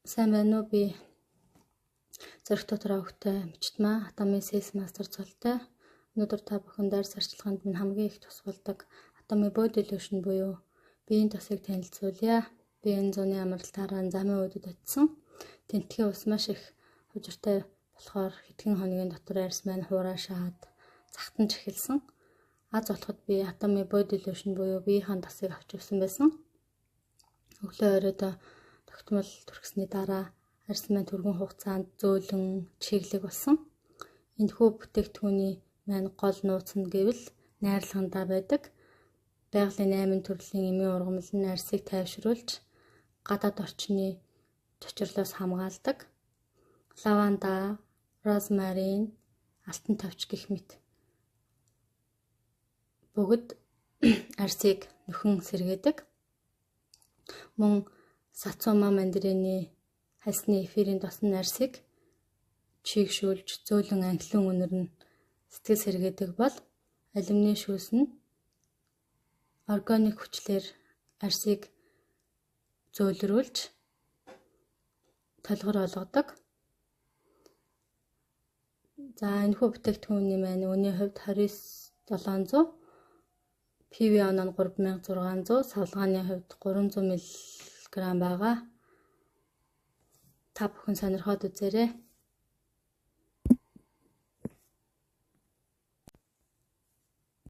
Сайн байна уу? Би зэрэг дотор авахтай мчтмаа Атомын CS Master цолтой. Өнөөдөр та бүхэн дайрс арчилгаанд минь хамгийн их тус болдог Атомын body lotion буюу биеийн тосыг танилцуулъя. Би энэ зуны амралтаараа замын уудад очисон. Тентгийн ус маш их хужиртай болохоор хэдхэн хоногийн дотор арьс маань хуураа шаад захтанж эхэлсэн. Аз болоход би Атомын body lotion буюу биеийн тосыг авч явсан байсан. Өглөө оройдоо тогтмол төрхсний дараа арьс маань түргэн хугацаанд зөөлөн чиглэг болсон. Энэхүү бүтээгдэхүүний маань гол нууц нь гэвэл найрлагандаа байдаг. Байгалийн 8 төрлийн эмийн ургамал нь арьсыг тайвшруулж гадаад орчны чочрлоос хамгаалдаг. Лаванда, розмарин, алтан тавч гэх мэт бүгд арьсыг нөхөн сэргээдэг. Мөн сацума мандариний хайсны эфирийн тосон арьсыг чийгшүүлж зөөлөн анхлын үнэр нь сэтгэл сэргээдэг бол алюминий шүүс нь органик хүчлэр арьсыг зөөлрүүлж толгор олгодог. За энэхүү бүтээгдэхүүний маань үнийн хувьд 29,700, PV-on нь 3600, савлгааны хувьд 300 мг байгаа. Та бүхэн сонирхоод үзээрэй.